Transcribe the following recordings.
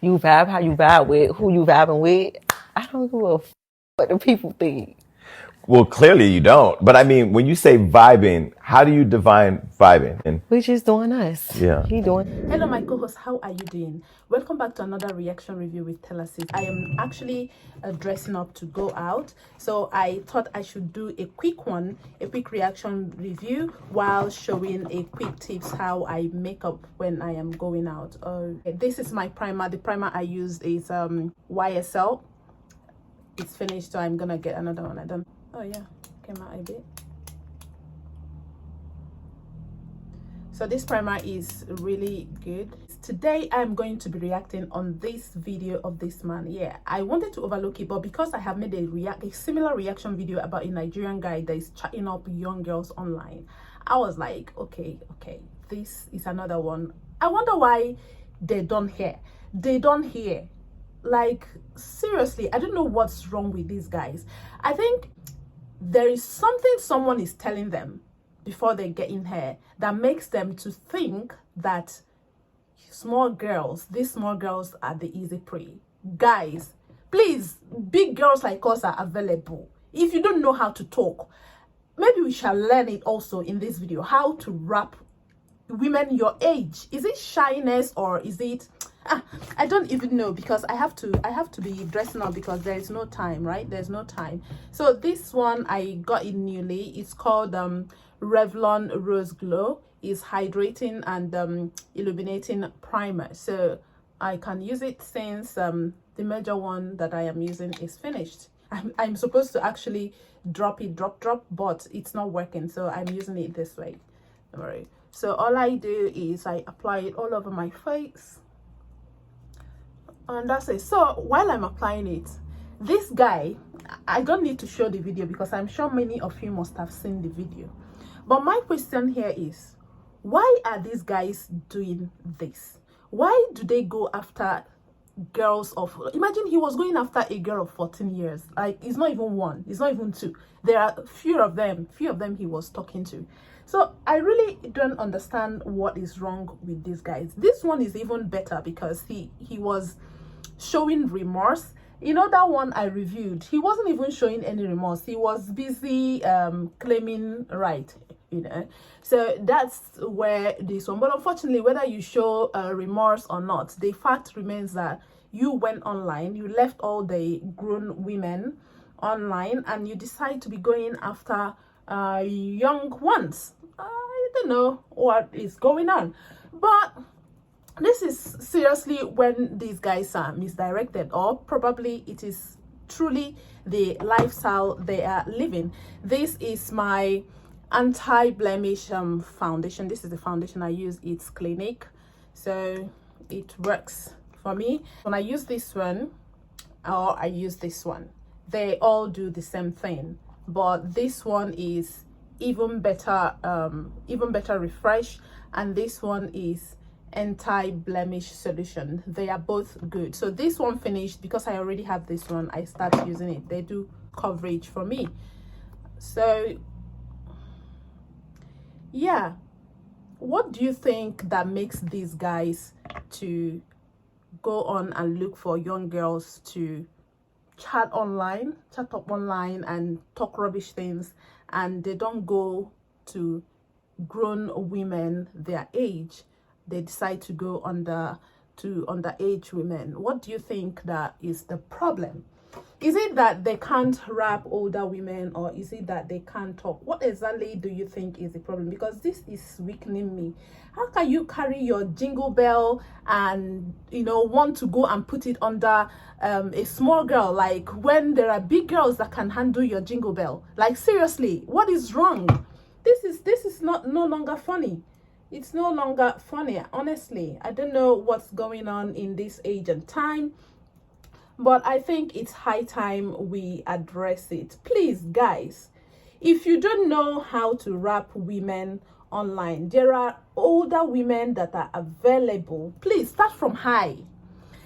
You vibe how you vibe with who you vibing with. I don't give a what the people think. Well, clearly you don't. But I mean, when you say vibing, how do you define vibing? And We just doing us. Yeah. He doing. Hello, my co-host. How are you doing? Welcome back to another reaction review with Telesis. I am actually dressing up to go out, so I thought I should do a quick reaction review while showing a quick tips how I make up when I am going out. This is my primer. The primer I used is YSL. It's finished, so I'm gonna get another one. I don't. Oh yeah, came out a bit. So this primer is really good. Today I'm going to be reacting on this video of this man. Yeah, I wanted to overlook it, but because I have made a similar reaction video about a Nigerian guy that is chatting up young girls online, I was like, okay, this is another one. I wonder why they don't hear. Like, seriously, I don't know what's wrong with these guys. I think there is something someone is telling them before they get in here that makes them to think that these small girls are the easy prey. Guys, please, big girls like us are available. If you don't know how to talk, maybe we shall learn it also in this video, how to rap women your age. Is it shyness or is it I don't even know, because I have to be dressing up because there is no time, right? There's no time. So this one I got it newly. It's called Revlon Rose Glow. Is hydrating and illuminating primer, so I can use it since the major one that I am using is finished. I'm supposed to actually drop, but it's not working, so I'm using it this way. All right, so all I do is I apply it all over my face, and that's it. So while I'm applying it, this guy, I don't need to show the video because I'm sure many of you must have seen the video, but my question here is, why are these guys doing this? Why do they go after girls of, imagine he was going after a girl of 14 years. Like, it's not even one, it's not even two. There are few of them he was talking to. So I really don't understand what is wrong with these guys. This one is even better because he was showing remorse. You know, that one I reviewed, he wasn't even showing any remorse. He was busy claiming right, you know. So that's where this one, but unfortunately, whether you show remorse or not, the fact remains that you went online, you left all the grown women online, and you decide to be going after young ones. I don't know what is going on, but this is seriously when these guys are misdirected, or probably it is truly the lifestyle they are living. This is my anti-blemish foundation. This is the foundation I use. It's Clinique, so it works for me. When I use this one or I use this one, they all do the same thing, but this one is even better refresh, and this one is anti-blemish solution. They are both good. So this one finished because I already have this one. I start using it. They do coverage for me. So yeah, what do you think that makes these guys to go on and look for young girls to chat up online and talk rubbish things, and they don't go to grown women their age? They decide to go underage women. What do you think that is the problem? Is it that they can't rap older women, or is it that they can't talk? What exactly do you think is the problem? Because this is weakening me. How can you carry your jingle bell and, you know, want to go and put it under a small girl, like when there are big girls that can handle your jingle bell? Like, seriously, what is wrong? This is no longer funny. It's no longer funny, honestly. I don't know what's going on in this age and time, but I think it's high time we address it. Please, guys, if you don't know how to rap women online, there are older women that are available. Please start from high.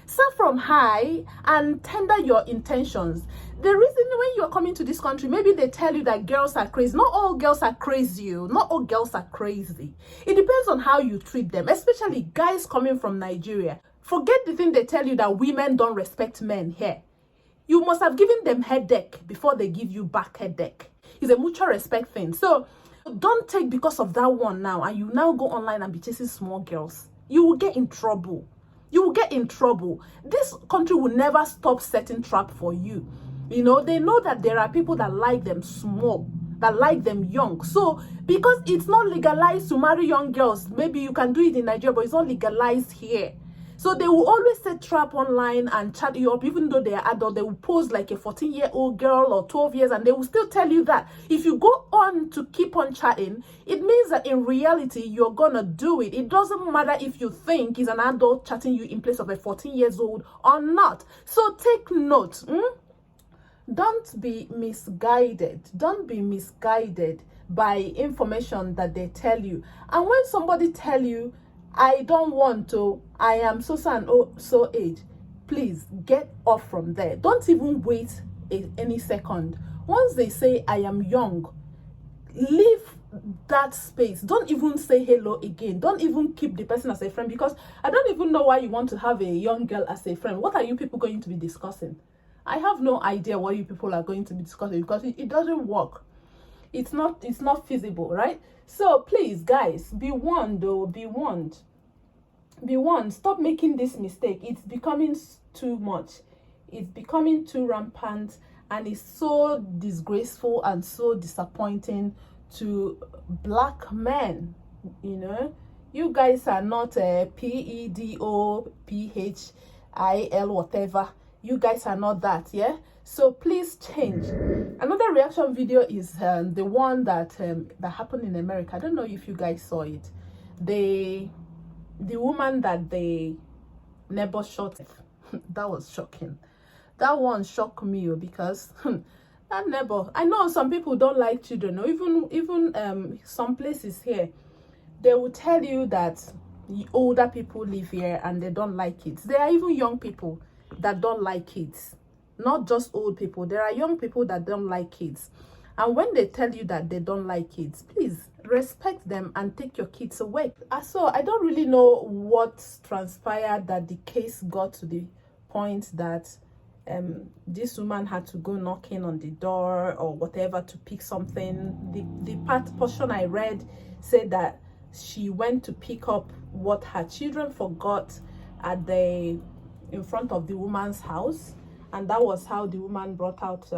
Start from high and tender your intentions. The reason when you're coming to this country, maybe they tell you that girls are crazy. Not all girls are crazy. Not all girls are crazy. It depends on how you treat them, especially guys coming from Nigeria. Forget the thing they tell you that women don't respect men here. You must have given them headache before they give you back headache. It's a mutual respect thing. So don't take because of that one now and you now go online and be chasing small girls. You will get in trouble. You will get in trouble. This country will never stop setting trap for you. You know, they know that there are people that like them small, that like them young. So because it's not legalized to marry young girls, maybe you can do it in Nigeria, but it's not legalized here. So they will always set trap online and chat you up, even though they are adult. They will pose like a 14-year-old girl or 12 years, and they will still tell you that. If you go on to keep on chatting, it means that in reality, you're gonna do it. It doesn't matter if you think he's an adult chatting you in place of a 14-year-old or not. So take note. Don't be misguided. Don't be misguided by information that they tell you. And when somebody tell you, I don't want to, I am so and so age, please get off from there. Don't even wait any second. Once they say I am young, leave that space. Don't even say hello again. Don't even keep the person as a friend, because I don't even know why you want to have a young girl as a friend. What are you people going to be discussing? I have no idea what you people are going to be discussing, because it doesn't work. It's not feasible, right? So please, guys, be warned though. Be warned. Be warned. Stop making this mistake. It's becoming too much. It's becoming too rampant, and it's so disgraceful and so disappointing to black men. You know, you guys are not PEDOPHIL whatever. You guys are not that, yeah? So please change. Another reaction video is the one that happened in America. I don't know if you guys saw it. The woman that the neighbor shot. That was shocking. That one shocked me because that neighbor. I know some people don't like children, or even some places here, they will tell you that older people live here and they don't like kids. There are even young people that don't like kids, not just old people. There are young people that don't like kids, and when they tell you that they don't like kids, please respect them and take your kids away. So I don't really know what transpired, that the case got to the point that this woman had to go knocking on the door or whatever to pick something. The portion I read said that she went to pick up what her children forgot at in front of the woman's house, and that was how the woman brought out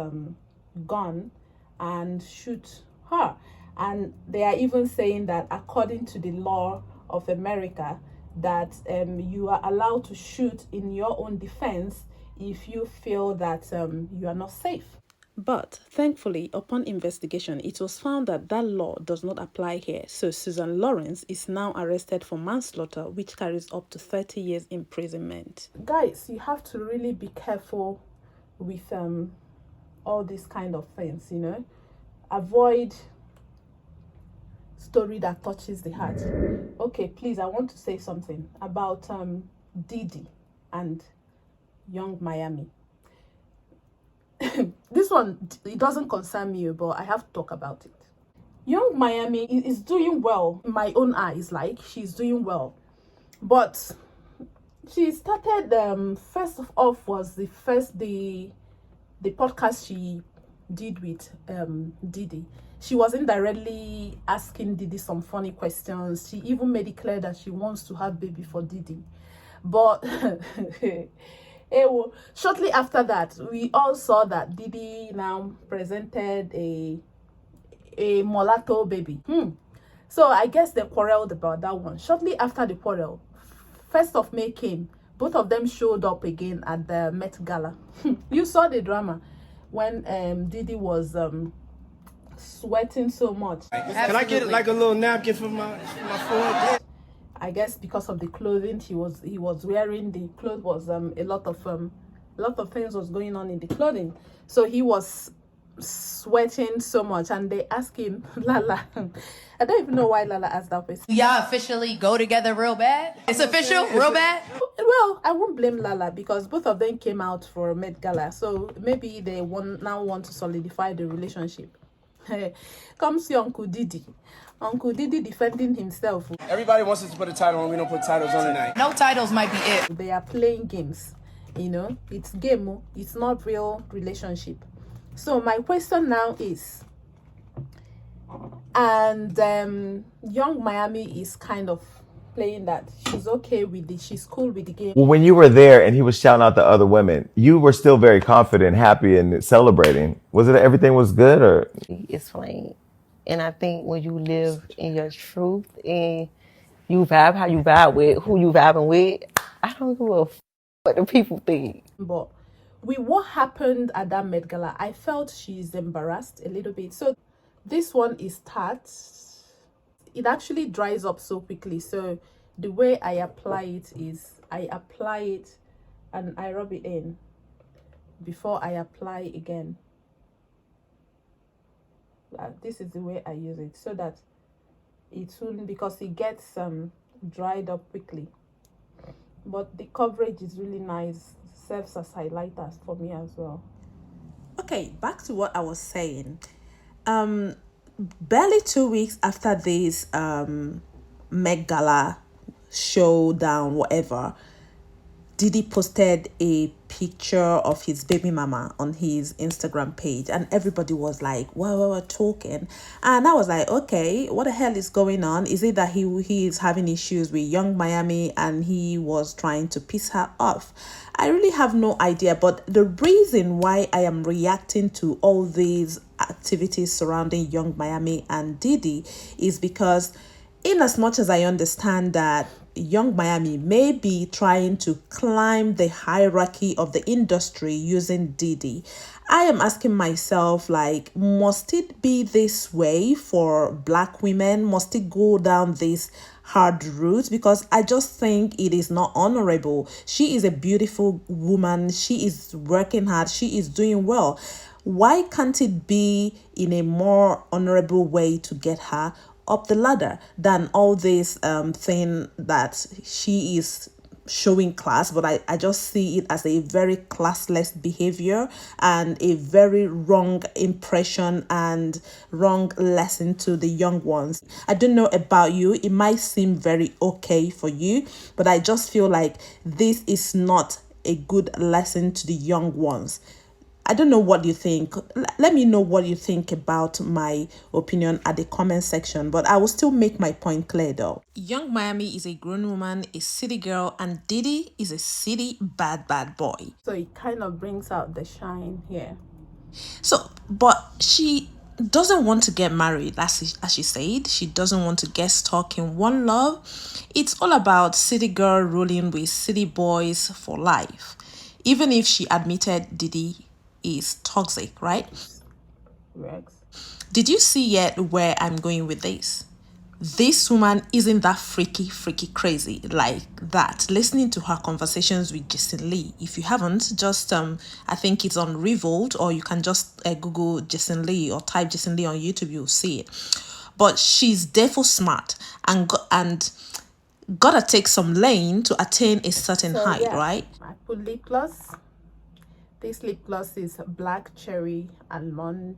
gun and shoot her. And they are even saying that according to the law of America, that you are allowed to shoot in your own defense if you feel that you are not safe. But thankfully, upon investigation, it was found that that law does not apply here. So Susan Lawrence is now arrested for manslaughter, which carries up to 30 years imprisonment. Guys, you have to really be careful with all these kind of things, you know. Avoid story that touches the heart. Okay, please, I want to say something about Diddy and Yung Miami. This one, it doesn't concern me, but I have to talk about it. Yung Miami is doing well in my own eyes. Like, she's doing well, but she started first off was the podcast she did with Diddy. She was indirectly asking Diddy some funny questions. She even made it clear that she wants to have baby for Diddy, but shortly after that, we all saw that Diddy now presented a mulatto baby. So I guess they quarreled about that one. Shortly after the quarrel, 1st of May came. Both of them showed up again at the Met Gala. You saw the drama when Diddy was sweating so much. Can I get like a little napkin for my forehead? I guess because of the clothing he was wearing, the clothes was a lot of things was going on in the clothing, so he was sweating so much. And they asked him, Lala, I don't even know why Lala asked that question. Y'all officially go together real bad? It's official, real bad? Well, I won't blame Lala because both of them came out for Met Gala, so maybe they now want to solidify the relationship. Comes your Uncle Diddy. Uncle Diddy defending himself. Everybody wants us to put a title on. We don't put titles on tonight. No titles might be it. They are playing games. You know, it's game. Oh. It's not real relationship. So my question now is, and Yung Miami is kind of playing that she's okay with it, she's cool with the game. Well, when you were there and he was shouting out the other women, you were still very confident, happy, and celebrating. Was it everything was good, or? Explain. And I think when you live in your truth and you vibe how you vibe with who you vibing with, I don't give a what the people think. But with what happened at that Met Gala, I felt she's embarrassed a little bit. So this one is tart. It actually dries up so quickly. So the way I apply it is I apply it and I rub it in before I apply again. This is the way I use it, so that it wouldn't, because it gets dried up quickly. But the coverage is really nice, serves as highlighters for me as well. Okay, back to what I was saying. Barely 2 weeks after this Met Gala showdown, whatever, Diddy posted a picture of his baby mama on his Instagram page, and everybody was like, wow, we're talking. And I was like, okay, what the hell is going on? Is it that he is having issues with Yung Miami and he was trying to piss her off? I really have no idea. But the reason why I am reacting to all these activities surrounding Yung Miami and Diddy is because, in as much as I understand that Yung Miami may be trying to climb the hierarchy of the industry using Diddy, I am asking myself, like, must it be this way for Black women? Must it go down this hard route? Because I just think it is not honorable. She is a beautiful woman. She is working hard. She is doing well. Why can't it be in a more honorable way to get her up the ladder than all this thing that she is showing class? But I just see it as a very classless behavior and a very wrong impression and wrong lesson to the young ones. I don't know about you, it might seem very okay for you, but I just feel like this is not a good lesson to the young ones. I don't know what you think. Let me know what you think about my opinion at the comment section, but I will still make my point clear though. Yung Miami is a grown woman, a city girl, and Diddy is a city bad boy. So it kind of brings out the shine here. So, but she doesn't want to get married, as she said. She doesn't want to get stuck in one love. It's all about city girl ruling with city boys for life. Even if she admitted Diddy is toxic, right? Rex. Did you see yet where I'm going with this? This woman isn't that freaky crazy like that. Listening to her conversations with Jason Lee. If you haven't, just I think it's on Revolt, or you can just Google Jason Lee or type Jason Lee on YouTube, you'll see it. But she's therefore smart and gotta take some lane to attain a certain height, yeah. Right? I put lip gloss. This lip gloss is black cherry almond.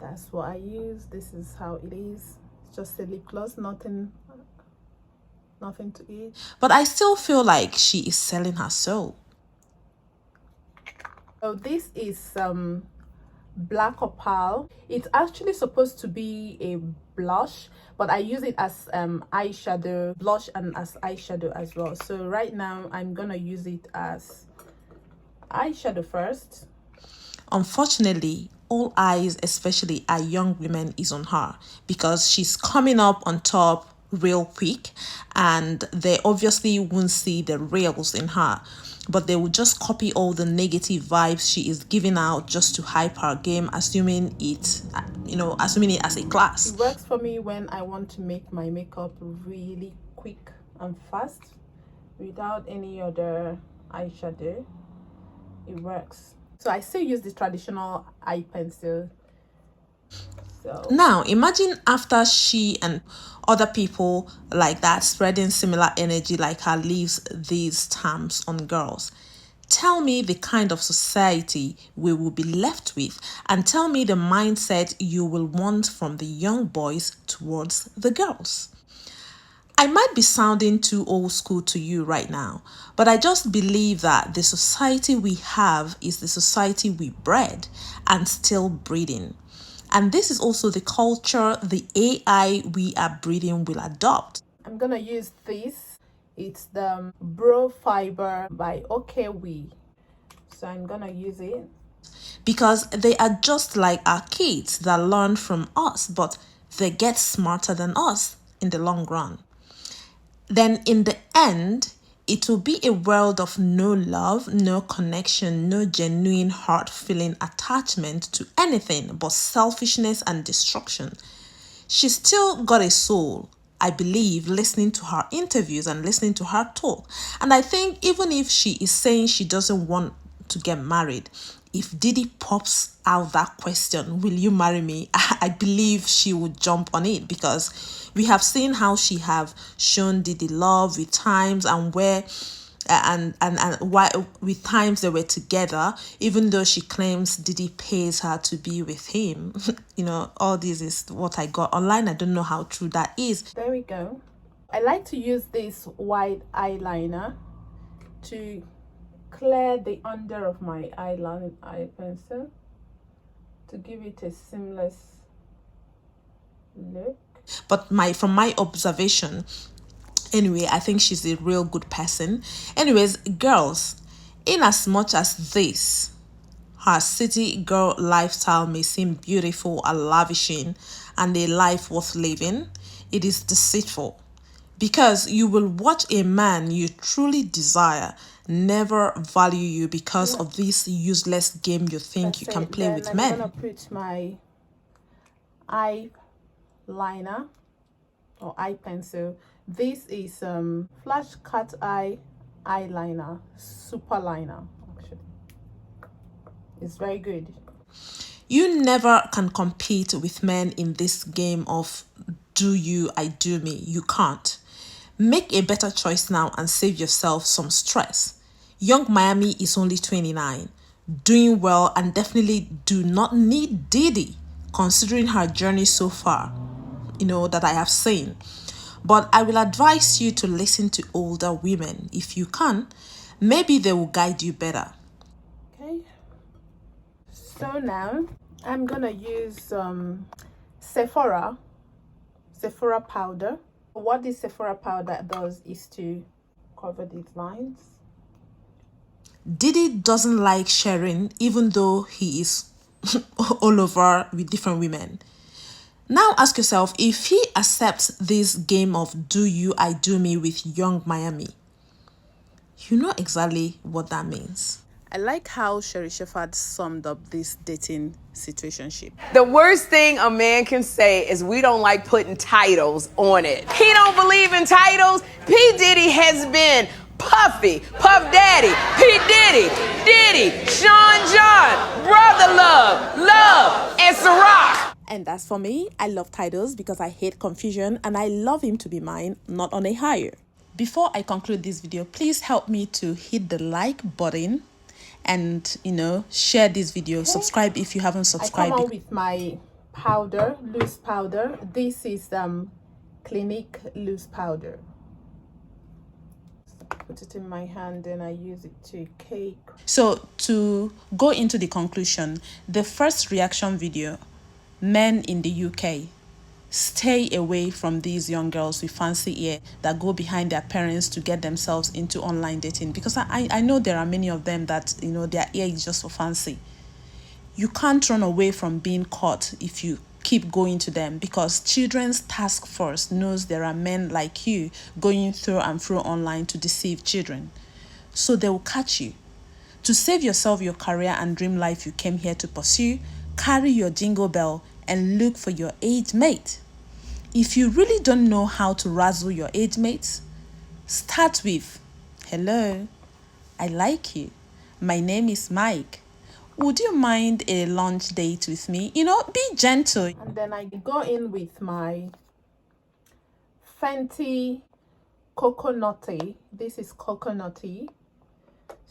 That's what I use. This is how it is. It's just a lip gloss, nothing to eat. But I still feel like she is selling her soul. So this is black opal. It's actually supposed to be a blush, but I use it as eyeshadow, blush, and as eyeshadow as well. So right now I'm gonna use it as eyeshadow first. Unfortunately, all eyes, especially our young women, is on her because she's coming up on top real quick, and they obviously won't see the reals in her, but they will just copy all the negative vibes she is giving out just to hype her game, assuming it as a class. It works for me when I want to make my makeup really quick and fast without any other eyeshadow. It works. So I still use the traditional eye pencil. So now imagine after she and other people like that spreading similar energy like her leaves these stamps on girls. Tell me the kind of society we will be left with, and tell me the mindset you will want from the young boys towards the girls. I might be sounding too old school to you right now, but I just believe that the society we have is the society we bred and still breeding. And this is also the culture the AI we are breeding will adopt. I'm gonna use this. It's the Bro Fiber by OKWe. So I'm gonna use it. Because they are just like our kids that learn from us, but they get smarter than us in the long run. Then in the end, it will be a world of no love, no connection, no genuine heart-feeling attachment to anything but selfishness and destruction. She's still got a soul, I believe, listening to her interviews and listening to her talk. And I think even if she is saying she doesn't want to get married, if Diddy pops out that question, will you marry me? I believe she would jump on it, because we have seen how she have shown Diddy love with times and where and why with times they were together, even though she claims Diddy pays her to be with him. You know, all this is what I got online. I don't know how true that is. There we go. I like to use this white eyeliner to clear the under of my eye pencil to give it a seamless look. But from my observation, anyway, I think she's a real good person. Anyways, girls, in as much as this, her city girl lifestyle may seem beautiful and lavishing and a life worth living, it is deceitful. Because you will watch a man you truly desire never value you because of this useless game you think you can play with men. I'm gonna put my eyeliner or eye pencil. This is Flash Cat Eye eyeliner, super liner. Actually, it's very good. You never can compete with men in this game of do you, I do me. You can't. Make a better choice now and save yourself some stress. Yung Miami is only 29, doing well, and definitely do not need Diddy, considering her journey so far, that I have seen. But I will advise you to listen to older women if you can. Maybe they will guide you better. Okay. So now I'm gonna use Sephora powder. What this Sephora powder does is to cover these lines. Diddy doesn't like sharing, even though he is all over with different women. Now ask yourself, if he accepts this game of do you, I do me with Yung Miami, you know exactly what that means. I like how Sherry Shepherd summed up this dating situationship. The worst thing a man can say is we don't like putting titles on it. He don't believe in titles. P. Diddy has been Puffy, Puff Daddy, P. Diddy, Sean John, Brother Love, and Ciroc. And that's for me. I love titles because I hate confusion, and I love him to be mine, not on a hire. Before I conclude this video, please help me to hit the like button and share this video. Okay. Subscribe if you haven't subscribed. I come out with my powder, loose powder. This is Clinique loose powder. Put it in my hand and I use it to cake. So to go into the conclusion, the first reaction video, men in the UK, stay away from these young girls with fancy ear that go behind their parents to get themselves into online dating, because I know there are many of them that their ear is just for fancy. You can't run away from being caught if you keep going to them, because Children's Task Force knows there are men like you going through and through online to deceive children, so they will catch you. To save yourself your career and dream life you came here to pursue, carry your jingle bell and look for your age mate. If you really don't know how to razzle your age mates, start with, hello, I like you. My name is Mike. Would you mind a lunch date with me? Be gentle. And then I go in with my Fenty Coconutty. This is Coconutty.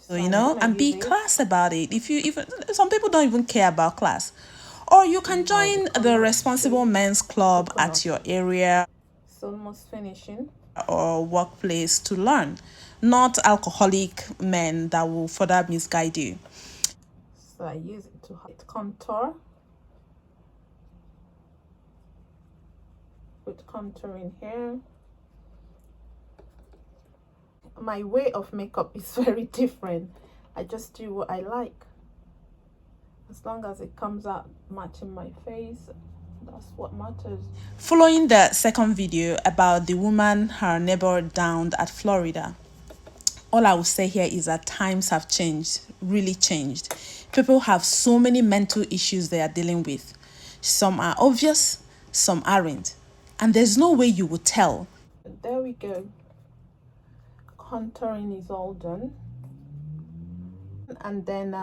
So, you know, and be class about it. If you even, some people don't even care about class. Or you can join the responsible men's club at your area. It's almost finishing. Or workplace to learn, not alcoholic men that will further misguide you. So I use it to contour. Put contour in here. My way of makeup is very different. I just do what I like. As long as it comes out matching my face, that's what matters. Following the second video about the woman her neighbor downed at Florida, all I will say here is that times have changed, really changed. People have so many mental issues they are dealing with. Some are obvious, some aren't. And there's no way you would tell. There we go. Contouring is all done. And then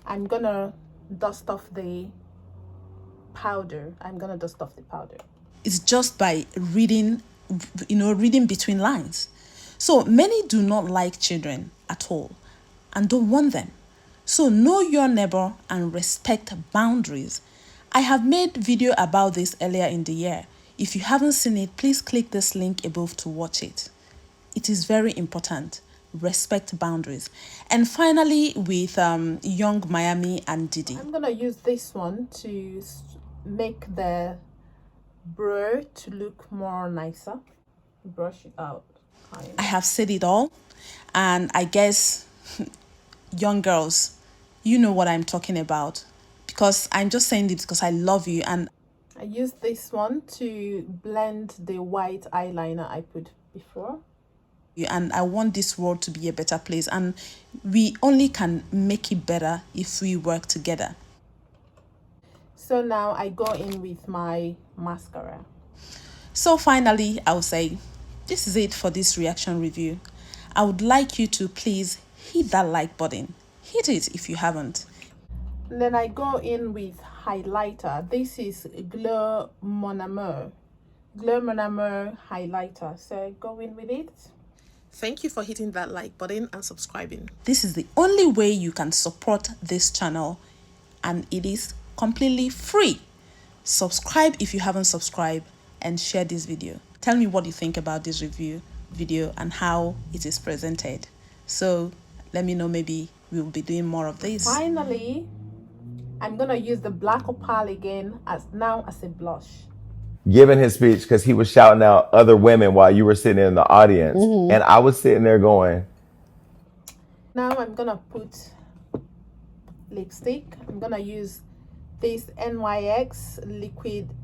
I'm gonna dust off the powder. It's just by reading, reading between lines. So many do not like children at all and don't want them. So know your neighbor and respect boundaries. I have made video about this earlier in the year. If you haven't seen it, please click this link above to watch it. It is very important. Respect boundaries. And finally, with Yung Miami and Diddy. I'm gonna use this one to make the brow to look more nicer. Brush it out. I have said it all, and I guess young girls, you know what I'm talking about, because I'm just saying this because I love you. And I use this one to blend the white eyeliner I put before. And I want this world to be a better place, and we only can make it better if we work together. So now I go in with my mascara. So finally, I will say this is it for this reaction review. I would like you to please hit that like button. Hit it if you haven't. And then I go in with highlighter. This is Glow Mon Amour highlighter. So I go in with it. Thank you for hitting that like button and subscribing. This is the only way you can support this channel, and it is completely free. Subscribe if you haven't subscribed and share this video. Tell me what you think about this video and how it is presented. So let me know, maybe we'll be doing more of this. Finally, I'm gonna use the black opal again as a blush. Giving his speech because he was shouting out other women while you were sitting in the audience. And I was sitting there going. Now I'm gonna put lipstick. I'm gonna use this NYX liquid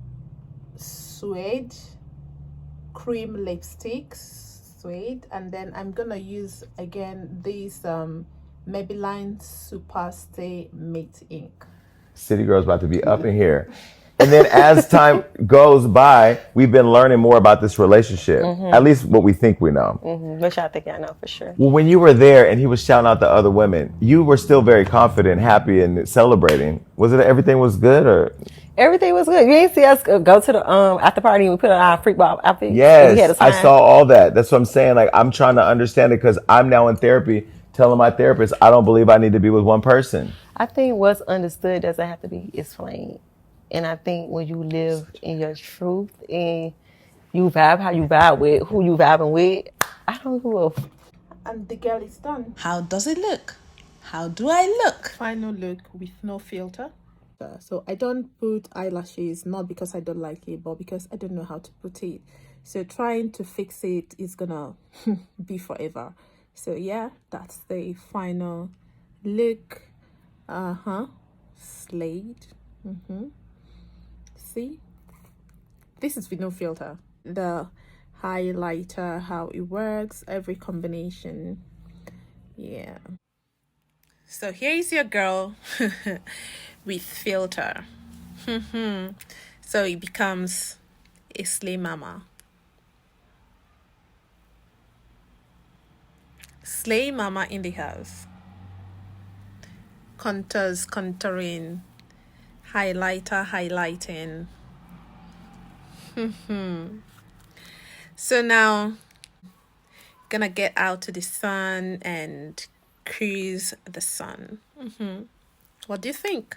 suede cream lipstick suede, and then I'm gonna use again this Maybelline Super Stay Matte Ink. City Girl's about to be up in here. And then as time goes by, we've been learning more about this relationship. At least what we think we know. Which I think I know for sure. Well, when you were there and he was shouting out the other women, you were still very confident, happy, and celebrating. Was it everything was good, or? Everything was good. You ain't see us go to the after party and we put on our freak ball outfit. Yes, I saw all that. That's what I'm saying. Like, I'm trying to understand it because I'm now in therapy telling my therapist I don't believe I need to be with one person. I think what's understood doesn't have to be explained. And I think when you live in your truth and you vibe how you vibe with who you vibing with, I don't give a and the girl is done. How does it look? How do I look? Final look with no filter. So I don't put eyelashes, not because I don't like it, but because I don't know how to put it. So trying to fix it is gonna be forever. So yeah, that's the final look. Slade. See, this is with no filter. The highlighter, how it works, every combination. Yeah. So here is your girl with filter. So it becomes a slay mama. Slay mama in the house. Contours, contouring, highlighter, highlighting. So now gonna get out to the sun and cruise the sun. What do you think?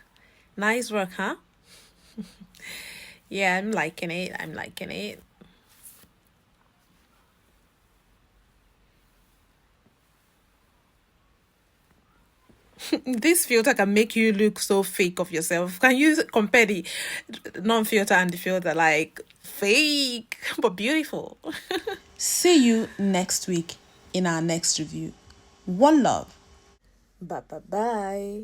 Nice work, huh? Yeah, I'm liking it. I'm liking it. This filter can make you look so fake of yourself. Can you compare the non-filter and the filter? Like, fake, but beautiful. See you next week in our next review. One love. Bye.